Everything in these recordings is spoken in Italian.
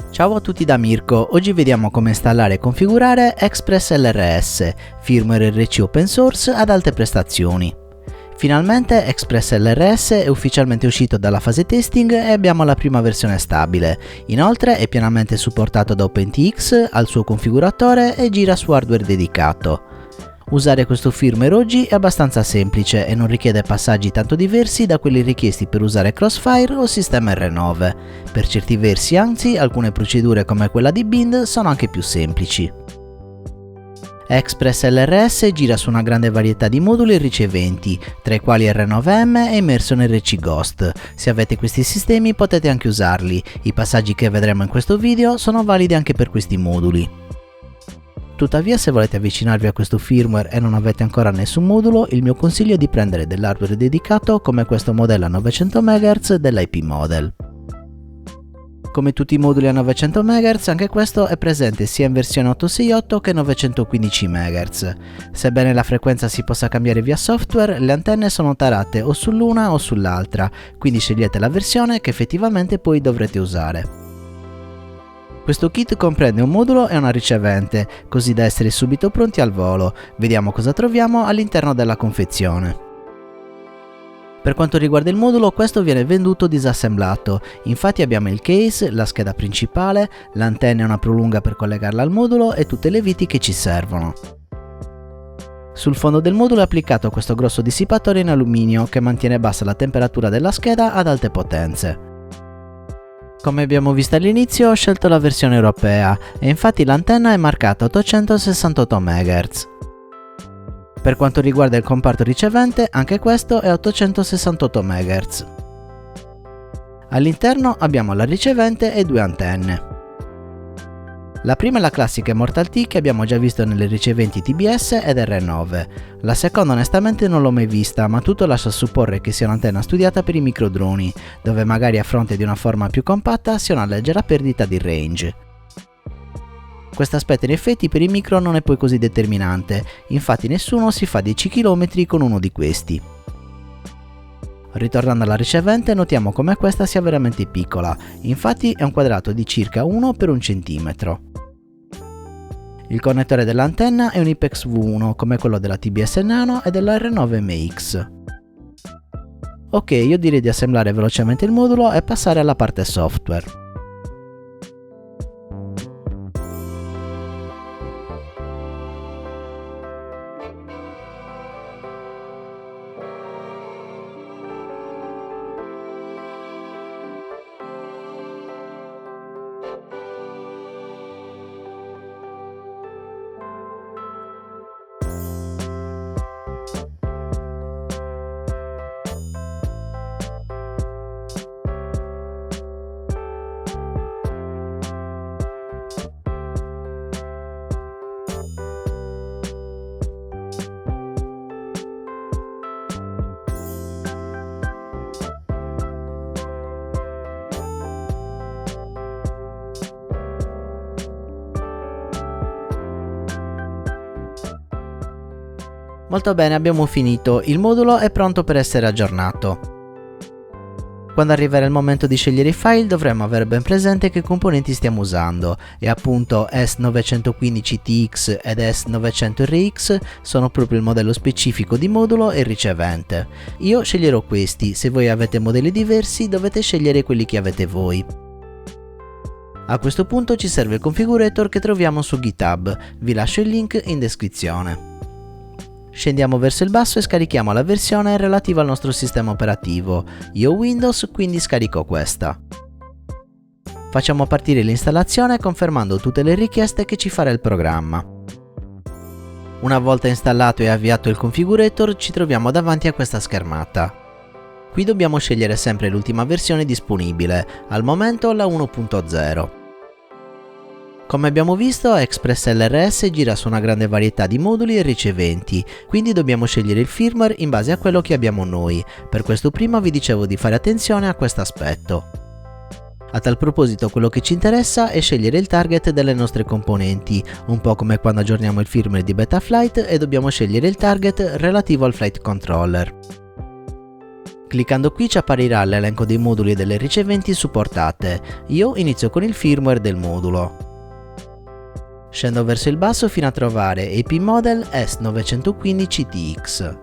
Ciao a tutti da Mirko, oggi vediamo come installare e configurare Express LRS, firmware RC open source ad alte prestazioni. Finalmente Express LRS è ufficialmente uscito dalla fase testing e abbiamo la prima versione stabile. Inoltre è pienamente supportato da OpenTX, al suo configuratore e gira su hardware dedicato. Usare questo firmware oggi è abbastanza semplice e non richiede passaggi tanto diversi da quelli richiesti per usare Crossfire o sistema R9. Per certi versi, anzi, alcune procedure come quella di Bind sono anche più semplici. Express LRS gira su una grande varietà di moduli e riceventi, tra i quali R9M e Immersion RC Ghost. Se avete questi sistemi potete anche usarli, i passaggi che vedremo in questo video sono validi anche per questi moduli. Tuttavia, se volete avvicinarvi a questo firmware e non avete ancora nessun modulo, il mio consiglio è di prendere dell'hardware dedicato come questo modello a 900 MHz dell'IP Model. Come tutti i moduli a 900 MHz, anche questo è presente sia in versione 868 che 915 MHz. Sebbene la frequenza si possa cambiare via software, le antenne sono tarate o sull'una o sull'altra, quindi scegliete la versione che effettivamente poi dovrete usare. Questo kit comprende un modulo e una ricevente, così da essere subito pronti al volo. Vediamo cosa troviamo all'interno della confezione. Per quanto riguarda il modulo, questo viene venduto disassemblato. Infatti abbiamo il case, la scheda principale, l'antenna e una prolunga per collegarla al modulo e tutte le viti che ci servono. Sul fondo del modulo è applicato questo grosso dissipatore in alluminio che mantiene bassa la temperatura della scheda ad alte potenze. Come abbiamo visto all'inizio, ho scelto la versione europea e infatti l'antenna è marcata 868 MHz. Per quanto riguarda il comparto ricevente, anche questo è 868 MHz. All'interno abbiamo la ricevente e due antenne. La prima è la classica Immortal T che abbiamo già visto nelle riceventi TBS ed R9. La seconda onestamente non l'ho mai vista, ma tutto lascia supporre che sia un'antenna studiata per i microdroni, dove magari a fronte di una forma più compatta sia una leggera perdita di range. Questo aspetto in effetti per i micro non è poi così determinante, infatti nessuno si fa 10 km con uno di questi. Ritornando alla ricevente, notiamo come questa sia veramente piccola, infatti è un quadrato di circa 1 per 1 cm. Il connettore dell'antenna è un IPEX V1 come quello della TBS Nano e della R9MX. Ok, io direi di assemblare velocemente il modulo e passare alla parte software. Molto bene, abbiamo finito, il modulo è pronto per essere aggiornato. Quando arriverà il momento di scegliere i file dovremo avere ben presente che componenti stiamo usando e appunto S915TX ed S900RX sono proprio il modello specifico di modulo e ricevente. Io sceglierò questi, se voi avete modelli diversi dovete scegliere quelli che avete voi. A questo punto ci serve il configurator che troviamo su GitHub, vi lascio il link in descrizione. Scendiamo verso il basso e scarichiamo la versione relativa al nostro sistema operativo. Io ho Windows, quindi scarico questa. Facciamo partire l'installazione confermando tutte le richieste che ci farà il programma. Una volta installato e avviato il configurator ci troviamo davanti a questa schermata. Qui dobbiamo scegliere sempre l'ultima versione disponibile, al momento la 1.0. Come abbiamo visto, Express LRS gira su una grande varietà di moduli e riceventi, quindi dobbiamo scegliere il firmware in base a quello che abbiamo noi. Per questo prima vi dicevo di fare attenzione a questo aspetto. A tal proposito quello che ci interessa è scegliere il target delle nostre componenti, un po' come quando aggiorniamo il firmware di Betaflight e dobbiamo scegliere il target relativo al flight controller. Cliccando qui ci apparirà l'elenco dei moduli e delle riceventi supportate. Io inizio con il firmware del modulo. Scendo verso il basso fino a trovare AP Model S915TX.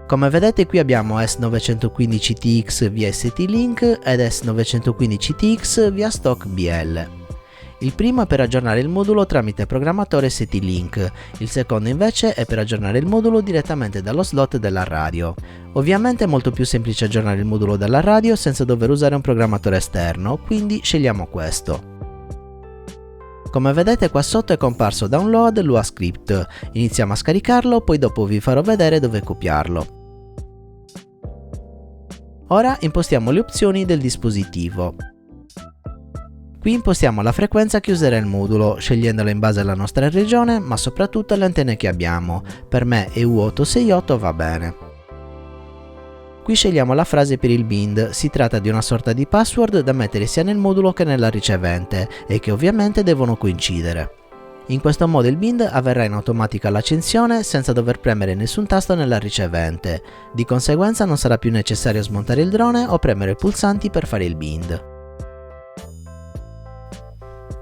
Come vedete qui abbiamo S915TX via ST-Link ed S915TX via stock BL. Il primo è per aggiornare il modulo tramite programmatore ST-Link, il secondo invece è per aggiornare il modulo direttamente dallo slot della radio. Ovviamente è molto più semplice aggiornare il modulo dalla radio senza dover usare un programmatore esterno, quindi scegliamo questo. Come vedete qua sotto è comparso Download Lua Script, iniziamo a scaricarlo, poi dopo vi farò vedere dove copiarlo. Ora impostiamo le opzioni del dispositivo. Qui impostiamo la frequenza che userà il modulo, scegliendola in base alla nostra regione, ma soprattutto alle antenne che abbiamo. Per me EU868 va bene. Qui scegliamo la frase per il bind, si tratta di una sorta di password da mettere sia nel modulo che nella ricevente e che ovviamente devono coincidere. In questo modo il bind avverrà in automatica l'accensione senza dover premere nessun tasto nella ricevente, di conseguenza non sarà più necessario smontare il drone o premere i pulsanti per fare il bind.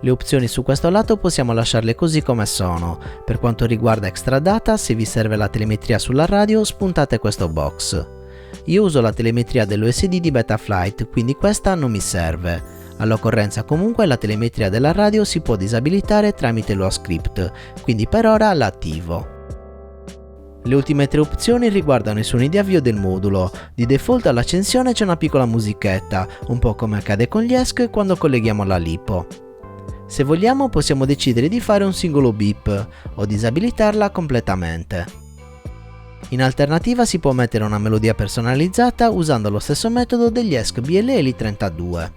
Le opzioni su questo lato possiamo lasciarle così come sono. Per quanto riguarda Extra Data, se vi serve la telemetria sulla radio, spuntate questo box. Io uso la telemetria dell'OSD di Betaflight, quindi questa non mi serve. All'occorrenza comunque la telemetria della radio si può disabilitare tramite Lua Script, quindi per ora la attivo. Le ultime tre opzioni riguardano i suoni di avvio del modulo. Di default all'accensione c'è una piccola musichetta, un po' come accade con gli ESC quando colleghiamo la LiPo. Se vogliamo possiamo decidere di fare un singolo beep o disabilitarla completamente. In alternativa si può mettere una melodia personalizzata usando lo stesso metodo degli ESC BLL32.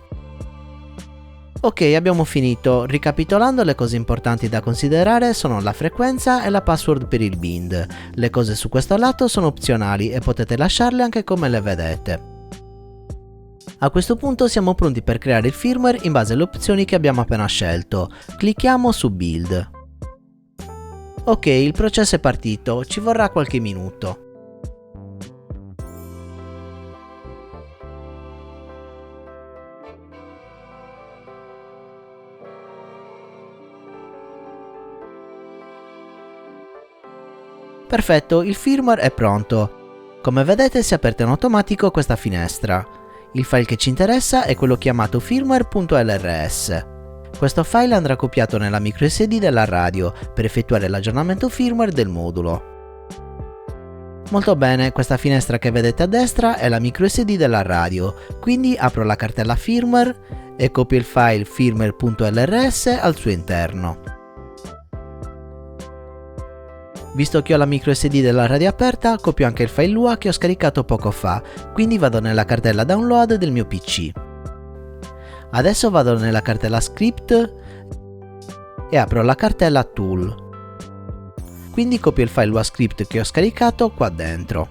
Ok, abbiamo finito. Ricapitolando, le cose importanti da considerare sono la frequenza e la password per il bind. Le cose su questo lato sono opzionali e potete lasciarle anche come le vedete. A questo punto siamo pronti per creare il firmware in base alle opzioni che abbiamo appena scelto. Clicchiamo su Build. Ok, il processo è partito, ci vorrà qualche minuto. Perfetto, il firmware è pronto. Come vedete si è aperta in automatico questa finestra. Il file che ci interessa è quello chiamato firmware.lrs. Questo file andrà copiato nella microSD della radio per effettuare l'aggiornamento firmware del modulo. Molto bene, questa finestra che vedete a destra è la microSD della radio, quindi apro la cartella firmware e copio il file firmware.lrs al suo interno. Visto che ho la microSD della radio aperta, copio anche il file Lua che ho scaricato poco fa, quindi vado nella cartella download del mio PC. Adesso vado nella cartella script e apro la cartella tool. Quindi copio il file Lua script che ho scaricato qua dentro.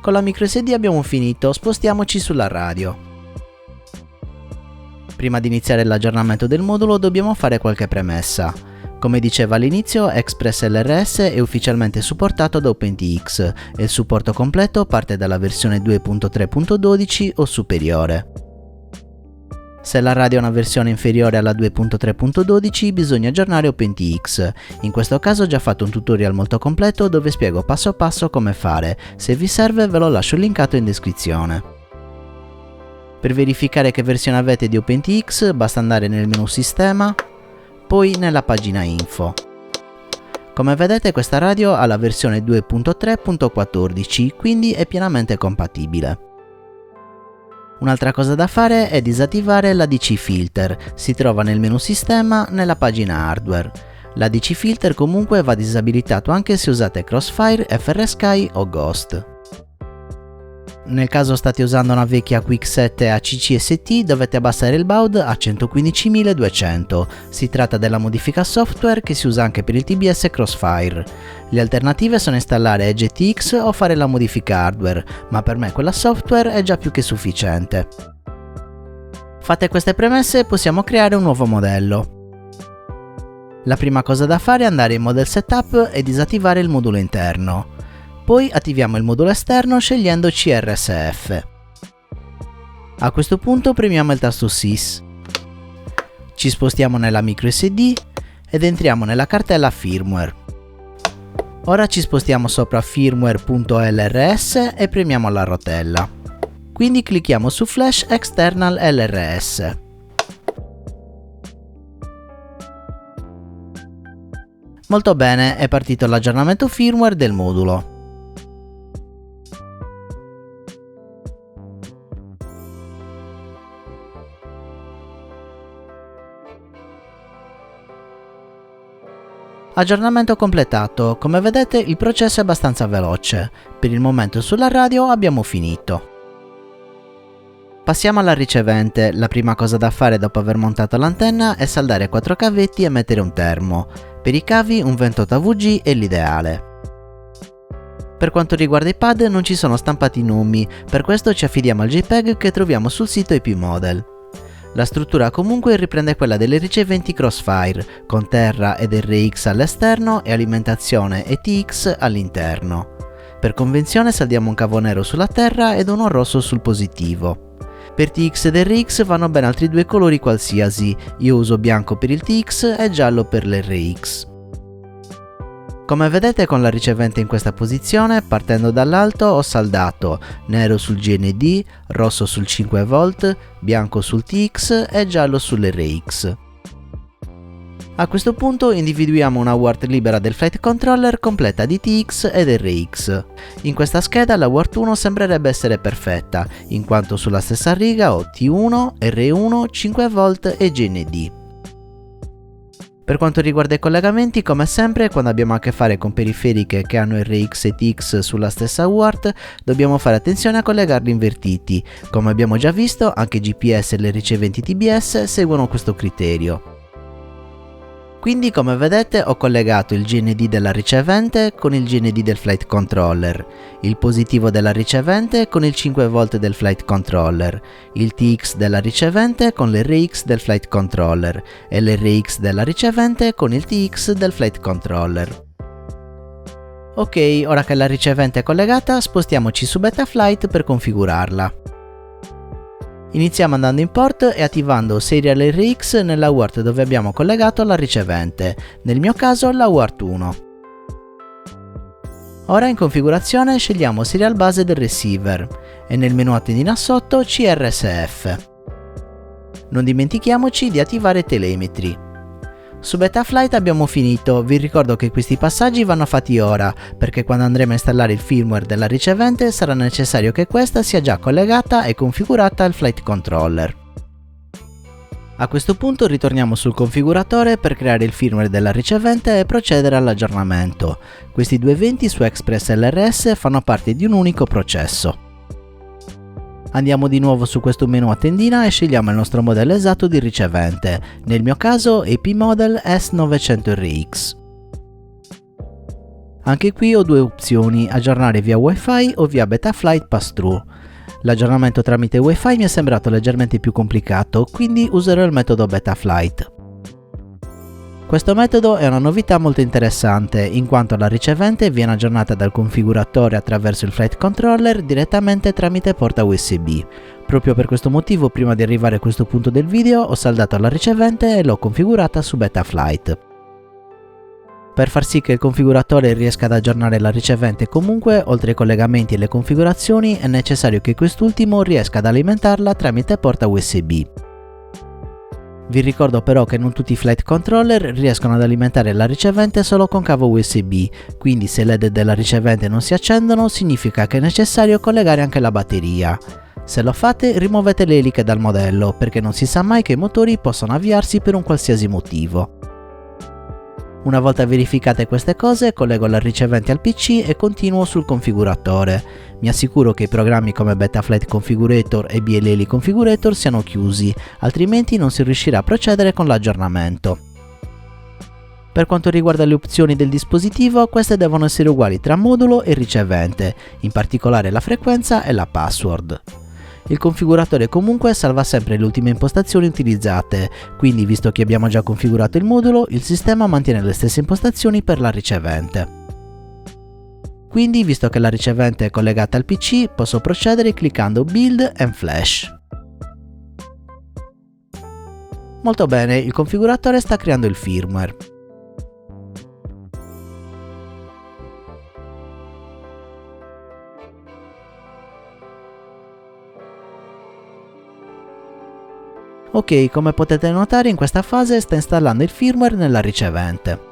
Con la microSD abbiamo finito, spostiamoci sulla radio. Prima di iniziare l'aggiornamento del modulo dobbiamo fare qualche premessa. Come dicevo all'inizio, ExpressLRS è ufficialmente supportato da OpenTX e il supporto completo parte dalla versione 2.3.12 o superiore. Se la radio ha una versione inferiore alla 2.3.12 bisogna aggiornare OpenTX. In questo caso ho già fatto un tutorial molto completo dove spiego passo passo come fare. Se vi serve ve lo lascio linkato in descrizione. Per verificare che versione avete di OpenTX basta andare nel menu Sistema, poi nella pagina Info. Come vedete questa radio ha la versione 2.3.14, quindi è pienamente compatibile. Un'altra cosa da fare è disattivare l'ADC Filter, si trova nel menu Sistema nella pagina Hardware. L'ADC Filter comunque va disabilitato anche se usate Crossfire, FrSky o Ghost. Nel caso state usando una vecchia Quick7 ACCST dovete abbassare il baud a 115.200, si tratta della modifica software che si usa anche per il TBS Crossfire. Le alternative sono installare EdgeTX o fare la modifica hardware, ma per me quella software è già più che sufficiente. Fatte queste premesse possiamo creare un nuovo modello. La prima cosa da fare è andare in Model Setup e disattivare il modulo interno. Poi attiviamo il modulo esterno scegliendo CRSF. A questo punto premiamo il tasto SYS. Ci spostiamo nella microSD ed entriamo nella cartella firmware. Ora ci spostiamo sopra firmware.lrs e premiamo la rotella. Quindi clicchiamo su Flash External LRS. Molto bene, è partito l'aggiornamento firmware del modulo. Aggiornamento completato, come vedete il processo è abbastanza veloce. Per il momento sulla radio abbiamo finito. Passiamo alla ricevente. La prima cosa da fare dopo aver montato l'antenna è saldare 4 cavetti e mettere un termo. Per i cavi un 28 AVG è l'ideale. Per quanto riguarda i pad non ci sono stampati i nomi, per questo ci affidiamo al JPEG che troviamo sul sito IP Model. La struttura comunque riprende quella delle riceventi Crossfire, con Terra ed RX all'esterno e alimentazione e TX all'interno. Per convenzione saldiamo un cavo nero sulla Terra ed uno rosso sul positivo. Per TX ed RX vanno bene altri 2 colori qualsiasi, io uso bianco per il TX e giallo per l'RX. Come vedete con la ricevente in questa posizione, partendo dall'alto ho saldato nero sul GND, rosso sul 5V, bianco sul TX e giallo sull'RX. A questo punto individuiamo una UART libera del flight controller completa di TX ed RX. In questa scheda la UART 1 sembrerebbe essere perfetta, in quanto sulla stessa riga ho T1, R1, 5V e GND. Per quanto riguarda i collegamenti, come sempre, quando abbiamo a che fare con periferiche che hanno RX e TX sulla stessa UART, dobbiamo fare attenzione a collegarli invertiti. Come abbiamo già visto, anche GPS e le riceventi TBS seguono questo criterio. Quindi, come vedete, ho collegato il GND della ricevente con il GND del flight controller, il positivo della ricevente con il 5V del flight controller, il TX della ricevente con l'RX del flight controller e l'RX della ricevente con il TX del flight controller. Ok, ora che la ricevente è collegata, spostiamoci su Betaflight per configurarla. Iniziamo andando in port e attivando Serial RX nella UART dove abbiamo collegato la ricevente, nel mio caso la UART 1. Ora in configurazione scegliamo Serial Base del receiver e nel menu a tendina sotto CRSF. Non dimentichiamoci di attivare Telemetry. Su Betaflight abbiamo finito, vi ricordo che questi passaggi vanno fatti ora, perché quando andremo a installare il firmware della ricevente sarà necessario che questa sia già collegata e configurata al flight controller. A questo punto ritorniamo sul configuratore per creare il firmware della ricevente e procedere all'aggiornamento. Questi due eventi su Express LRS fanno parte di un unico processo. Andiamo di nuovo su questo menu a tendina e scegliamo il nostro modello esatto di ricevente, nel mio caso IP Model S900RX. Anche qui ho due opzioni, aggiornare via Wi-Fi o via Betaflight Pass-Through. L'aggiornamento tramite Wi-Fi mi è sembrato leggermente più complicato, quindi userò il metodo Betaflight. Questo metodo è una novità molto interessante, in quanto la ricevente viene aggiornata dal configuratore attraverso il flight controller direttamente tramite porta USB. Proprio per questo motivo, prima di arrivare a questo punto del video, ho saldato la ricevente e l'ho configurata su Betaflight. Per far sì che il configuratore riesca ad aggiornare la ricevente comunque, oltre ai collegamenti e le configurazioni, è necessario che quest'ultimo riesca ad alimentarla tramite porta USB. Vi ricordo però che non tutti i flight controller riescono ad alimentare la ricevente solo con cavo USB, quindi se le LED della ricevente non si accendono significa che è necessario collegare anche la batteria. Se lo fate, rimuovete le eliche dal modello, perché non si sa mai che i motori possano avviarsi per un qualsiasi motivo. Una volta verificate queste cose, collego la ricevente al PC e continuo sul configuratore. Mi assicuro che i programmi come Betaflight Configurator e BLL Configurator siano chiusi, altrimenti non si riuscirà a procedere con l'aggiornamento. Per quanto riguarda le opzioni del dispositivo, queste devono essere uguali tra modulo e ricevente, in particolare la frequenza e la password. Il configuratore comunque salva sempre le ultime impostazioni utilizzate, quindi visto che abbiamo già configurato il modulo, il sistema mantiene le stesse impostazioni per la ricevente. Quindi, visto che la ricevente è collegata al PC, posso procedere cliccando Build and Flash. Molto bene, il configuratore sta creando il firmware. Ok, come potete notare in questa fase sta installando il firmware nella ricevente.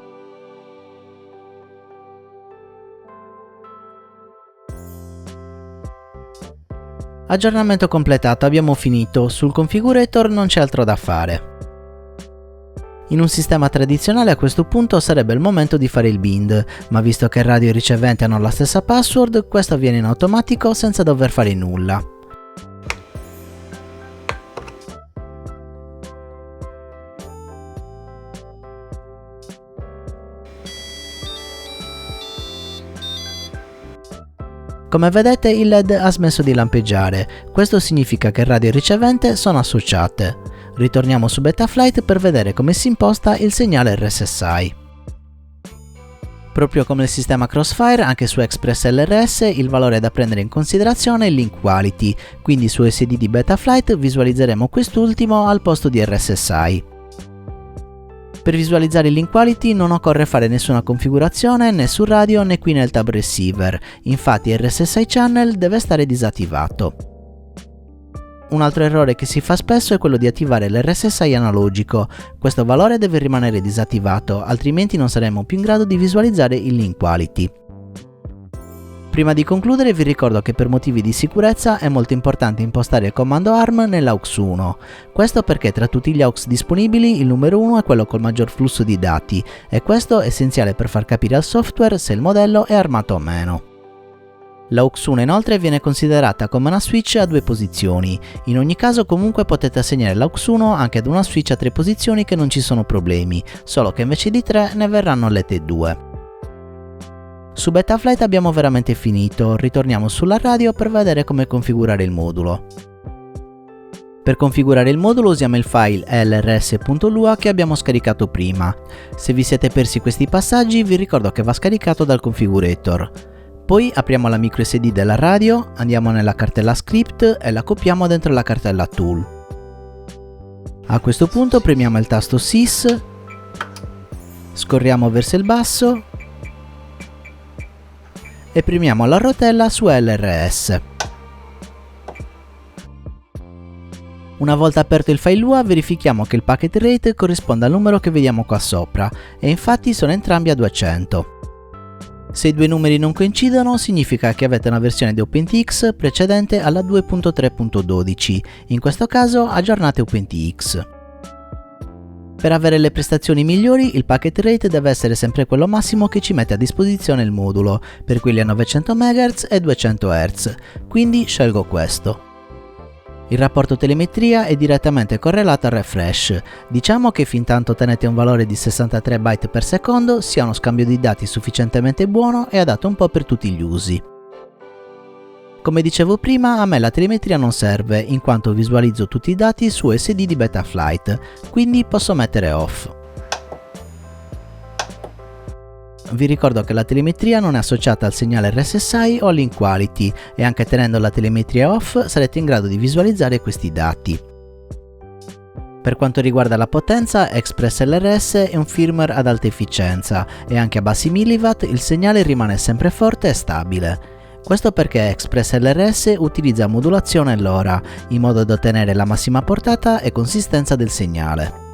Aggiornamento completato, abbiamo finito, sul configurator non c'è altro da fare. In un sistema tradizionale a questo punto sarebbe il momento di fare il bind, ma visto che radio e ricevente hanno la stessa password, questo avviene in automatico senza dover fare nulla. Come vedete il LED ha smesso di lampeggiare, questo significa che radio e ricevente sono associate. Ritorniamo su Betaflight per vedere come si imposta il segnale RSSI. Proprio come il sistema Crossfire, anche su Express LRS il valore da prendere in considerazione è il link quality, quindi su SD di Betaflight visualizzeremo quest'ultimo al posto di RSSI. Per visualizzare il link quality non occorre fare nessuna configurazione né sul radio né qui nel tab receiver, infatti il RSSI channel deve stare disattivato. Un altro errore che si fa spesso è quello di attivare l'RSSI analogico, questo valore deve rimanere disattivato, altrimenti non saremo più in grado di visualizzare il link quality. Prima di concludere vi ricordo che per motivi di sicurezza è molto importante impostare il comando ARM nell'AUX 1, questo perché tra tutti gli AUX disponibili il numero 1 è quello col maggior flusso di dati e questo è essenziale per far capire al software se il modello è armato o meno. L'AUX 1 inoltre viene considerata come una switch a 2 posizioni, in ogni caso comunque potete assegnare l'AUX 1 anche ad una switch a 3 posizioni che non ci sono problemi, solo che invece di 3 ne verranno lette 2. Su Betaflight abbiamo veramente finito, ritorniamo sulla radio per vedere come configurare il modulo. Per configurare il modulo usiamo il file lrs.lua che abbiamo scaricato prima. Se vi siete persi questi passaggi vi ricordo che va scaricato dal configurator. Poi apriamo la microSD della radio, andiamo nella cartella script e la copiamo dentro la cartella tool. A questo punto premiamo il tasto sys, scorriamo verso il basso e premiamo la rotella su LRS. Una volta aperto il file Lua verifichiamo che il packet rate corrisponde al numero che vediamo qua sopra e infatti sono entrambi a 200. Se i due numeri non coincidono significa che avete una versione di OpenTX precedente alla 2.3.12, in questo caso aggiornate OpenTX. Per avere le prestazioni migliori il packet rate deve essere sempre quello massimo che ci mette a disposizione il modulo, per quelli a 900 MHz e 200 Hz, quindi scelgo questo. Il rapporto telemetria è direttamente correlato al refresh, diciamo che fintanto tenete un valore di 63 byte per secondo sia uno scambio di dati sufficientemente buono e adatto un po' per tutti gli usi. Come dicevo prima, a me la telemetria non serve, in quanto visualizzo tutti i dati su SD di Betaflight, quindi posso mettere off. Vi ricordo che la telemetria non è associata al segnale RSSI o all'in quality e anche tenendo la telemetria off sarete in grado di visualizzare questi dati. Per quanto riguarda la potenza, Express LRS è un firmware ad alta efficienza e anche a bassi milliwatt il segnale rimane sempre forte e stabile. Questo perché Express LRS utilizza modulazione LoRa, in modo da ottenere la massima portata e consistenza del segnale.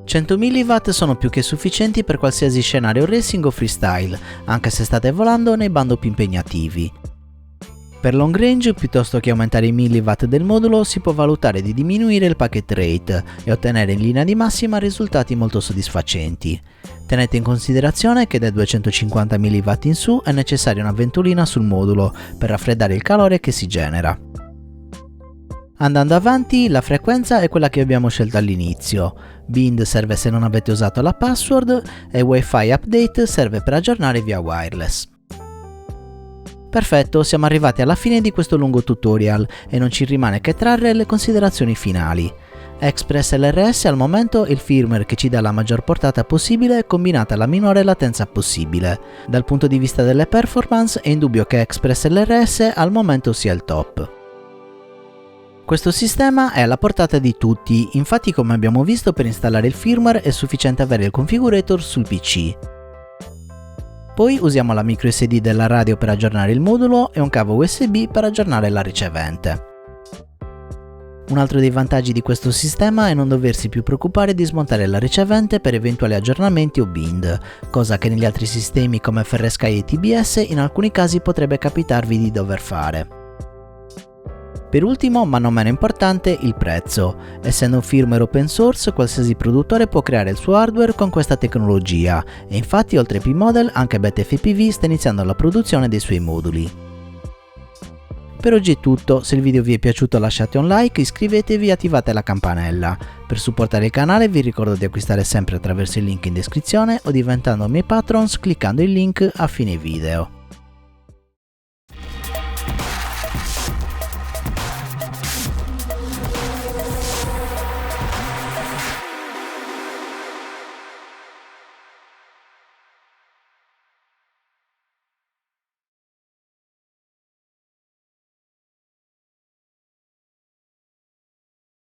100 mW sono più che sufficienti per qualsiasi scenario racing o freestyle, anche se state volando nei bando più impegnativi. Per long range, piuttosto che aumentare i milliwatt del modulo, si può valutare di diminuire il packet rate e ottenere in linea di massima risultati molto soddisfacenti. Tenete in considerazione che dai 250 mW in su è necessaria una ventolina sul modulo per raffreddare il calore che si genera. Andando avanti, la frequenza è quella che abbiamo scelto all'inizio, bind serve se non avete usato la password e Wi-Fi update serve per aggiornare via wireless. Perfetto, siamo arrivati alla fine di questo lungo tutorial e non ci rimane che trarre le considerazioni finali. Express LRS al momento è il firmware che ci dà la maggior portata possibile combinata alla minore latenza possibile. Dal punto di vista delle performance è indubbio che Express LRS al momento sia il top. Questo sistema è alla portata di tutti, infatti come abbiamo visto per installare il firmware è sufficiente avere il configurator sul PC. Poi usiamo la micro SD della radio per aggiornare il modulo e un cavo USB per aggiornare la ricevente. Un altro dei vantaggi di questo sistema è non doversi più preoccupare di smontare la ricevente per eventuali aggiornamenti o bind, cosa che negli altri sistemi come FrSky e TBS in alcuni casi potrebbe capitarvi di dover fare. Per ultimo, ma non meno importante, il prezzo. Essendo un firmware open source, qualsiasi produttore può creare il suo hardware con questa tecnologia e infatti oltre ai P-Model anche BetFPV sta iniziando la produzione dei suoi moduli. Per oggi è tutto, se il video vi è piaciuto lasciate un like, iscrivetevi e attivate la campanella. Per supportare il canale vi ricordo di acquistare sempre attraverso il link in descrizione o diventando miei patrons cliccando il link a fine video.